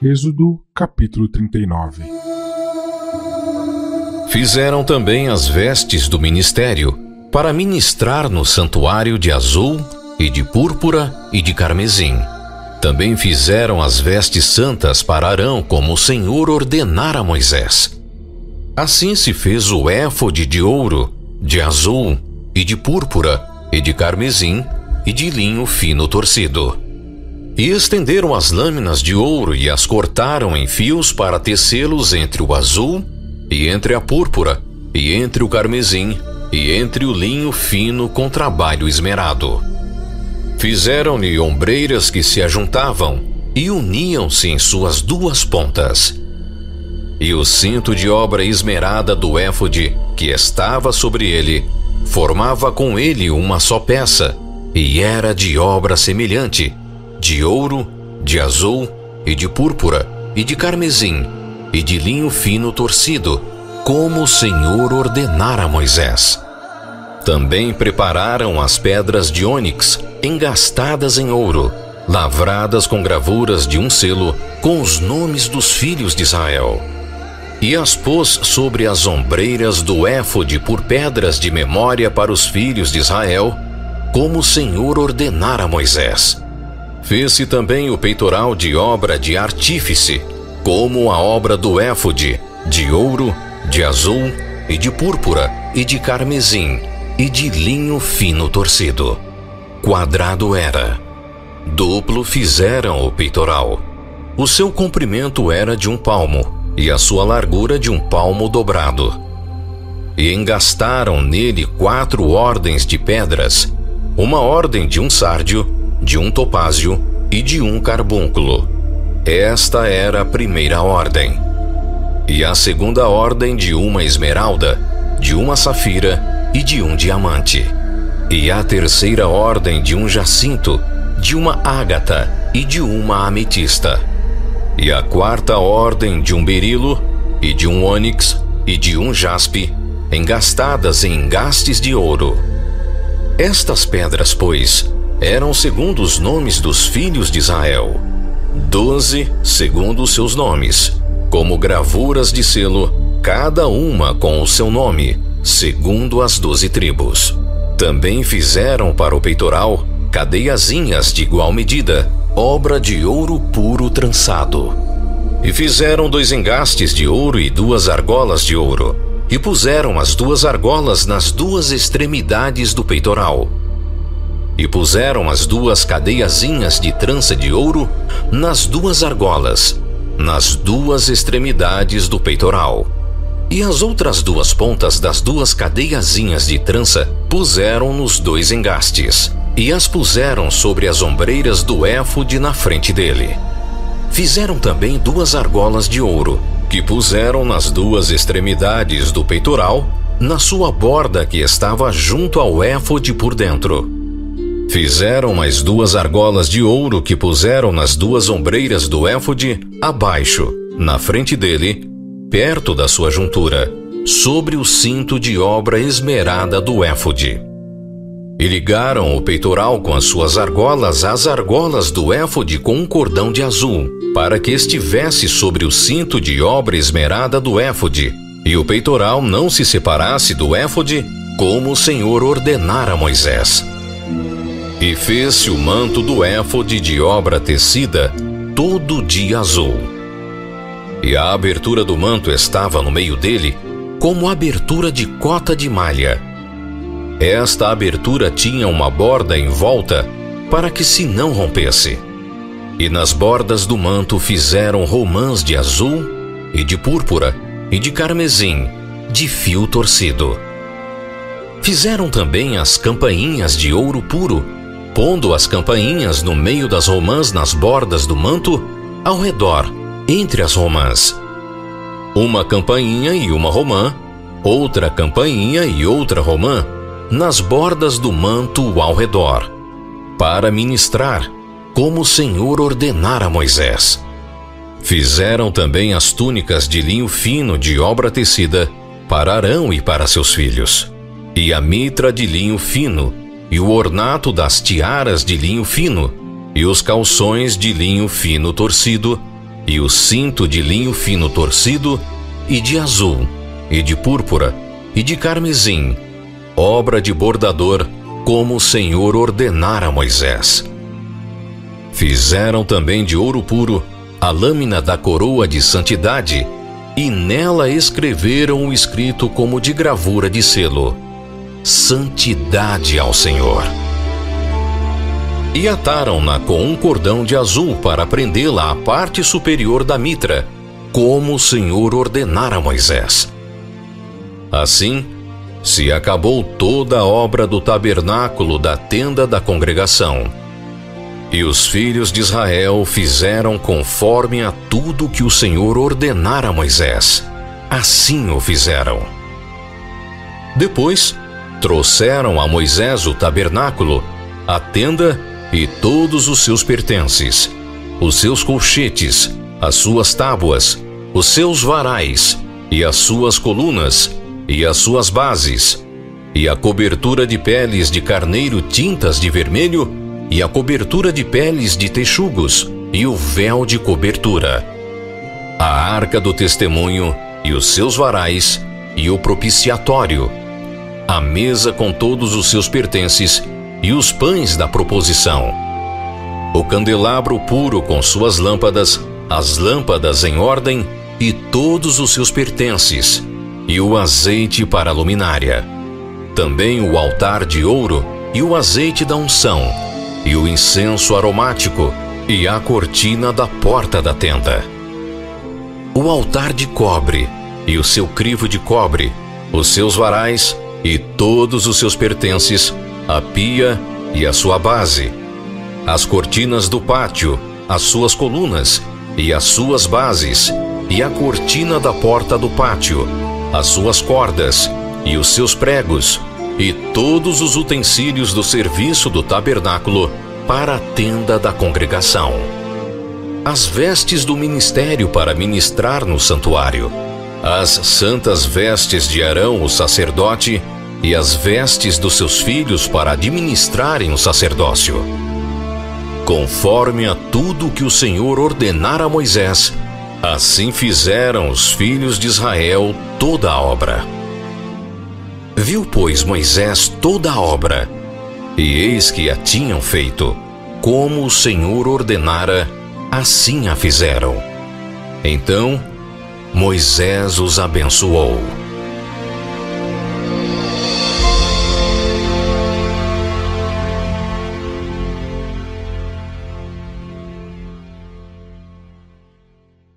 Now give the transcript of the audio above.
Êxodo, capítulo 39. Fizeram também as vestes do ministério, para ministrar no santuário de azul, e de púrpura e de carmesim. Também fizeram as vestes santas para Arão, como o Senhor ordenara a Moisés. Assim se fez o éfode de ouro, de azul, e de púrpura, e de carmesim, e de linho fino torcido. E estenderam as lâminas de ouro e as cortaram em fios para tecê-los entre o azul, e entre a púrpura, e entre o carmesim, e entre o linho fino com trabalho esmerado. Fizeram-lhe ombreiras que se ajuntavam e uniam-se em suas duas pontas. E o cinto de obra esmerada do éfode, que estava sobre ele, formava com ele uma só peça, e era de obra semelhante, de ouro, de azul, e de púrpura, e de carmesim, e de linho fino torcido, como o Senhor ordenara a Moisés. Também prepararam as pedras de ônix, engastadas em ouro, lavradas com gravuras de um selo, com os nomes dos filhos de Israel. E as pôs sobre as ombreiras do éfode por pedras de memória para os filhos de Israel, como o Senhor ordenara a Moisés. Fez-se também o peitoral de obra de artífice, como a obra do éfode, de ouro, de azul, e de púrpura, e de carmesim, e de linho fino torcido. Quadrado era. Duplo fizeram o peitoral. O seu comprimento era de 1 palmo, e a sua largura de 1 palmo dobrado. E engastaram nele 4 ordens de pedras, uma ordem de 1 sárdio, de 1 topázio e de 1 carbúnculo. Esta era a primeira ordem. E a segunda ordem de 1 esmeralda, de 1 safira e de 1 diamante. E a terceira ordem de 1 jacinto, de 1 ágata e de 1 ametista. E a quarta ordem de 1 berilo, e de 1 ônix, e de 1 jaspe, engastadas em engastes de ouro. Estas pedras, pois, eram segundo os nomes dos filhos de Israel, 12 segundo os seus nomes, como gravuras de selo, cada uma com o seu nome, segundo as 12 tribos. Também fizeram para o peitoral cadeiazinhas de igual medida, obra de ouro puro trançado. E fizeram 2 engastes de ouro e 2 argolas de ouro, e puseram as 2 argolas nas 2 extremidades do peitoral. E puseram as 2 cadeiazinhas de trança de ouro nas 2 argolas, nas 2 extremidades do peitoral. E as outras 2 pontas das 2 cadeiazinhas de trança puseram nos 2 engastes, e as puseram sobre as ombreiras do éfode na frente dele. Fizeram também 2 argolas de ouro, que puseram nas 2 extremidades do peitoral, na sua borda que estava junto ao éfode por dentro. Fizeram mais 2 argolas de ouro que puseram nas 2 ombreiras do éfode, abaixo, na frente dele, perto da sua juntura, sobre o cinto de obra esmerada do éfode. E ligaram o peitoral com as suas argolas às argolas do éfode com um cordão de azul, para que estivesse sobre o cinto de obra esmerada do éfode, e o peitoral não se separasse do éfode, como o Senhor ordenara a Moisés. E fez-se o manto do éfode de obra tecida, todo de azul. E a abertura do manto estava no meio dele, como abertura de cota de malha. Esta abertura tinha uma borda em volta, para que se não rompesse. E nas bordas do manto fizeram romãs de azul, e de púrpura, e de carmesim, de fio torcido. Fizeram também as campainhas de ouro puro, pondo as campainhas no meio das romãs nas bordas do manto, ao redor, entre as romãs. Uma campainha e uma romã, outra campainha e outra romã, nas bordas do manto ao redor, para ministrar, como o Senhor ordenara a Moisés. Fizeram também as túnicas de linho fino de obra tecida, para Arão e para seus filhos, e a mitra de linho fino, e o ornato das tiaras de linho fino, e os calções de linho fino torcido, e o cinto de linho fino torcido, e de azul, e de púrpura, e de carmesim, obra de bordador, como o Senhor ordenara a Moisés. Fizeram também de ouro puro a lâmina da coroa de santidade, e nela escreveram o escrito como de gravura de selo: Santidade ao Senhor. E ataram-na com um cordão de azul para prendê-la à parte superior da mitra, como o Senhor ordenara a Moisés. Assim, se acabou toda a obra do tabernáculo da tenda da congregação. E os filhos de Israel fizeram conforme a tudo que o Senhor ordenara a Moisés. Assim o fizeram. Depois, trouxeram a Moisés o tabernáculo, a tenda e todos os seus pertences, os seus colchetes, as suas tábuas, os seus varais, e as suas colunas, e as suas bases, e a cobertura de peles de carneiro tintas de vermelho, e a cobertura de peles de texugos, e o véu de cobertura, a arca do testemunho, e os seus varais, e o propiciatório, a mesa com todos os seus pertences, e os pães da proposição, o candelabro puro com suas lâmpadas, as lâmpadas em ordem, e todos os seus pertences, e o azeite para a luminária, também o altar de ouro, e o azeite da unção, e o incenso aromático, e a cortina da porta da tenda, o altar de cobre, e o seu crivo de cobre, os seus varais, e todos os seus pertences, a pia e a sua base, as cortinas do pátio, as suas colunas, e as suas bases, e a cortina da porta do pátio, as suas cordas, e os seus pregos, e todos os utensílios do serviço do tabernáculo para a tenda da congregação. As vestes do ministério para ministrar no santuário, as santas vestes de Arão, o sacerdote, e as vestes dos seus filhos para administrarem o sacerdócio. Conforme a tudo que o Senhor ordenara a Moisés, assim fizeram os filhos de Israel toda a obra. Viu, pois, Moisés toda a obra, e eis que a tinham feito, como o Senhor ordenara, assim a fizeram. Então Moisés os abençoou.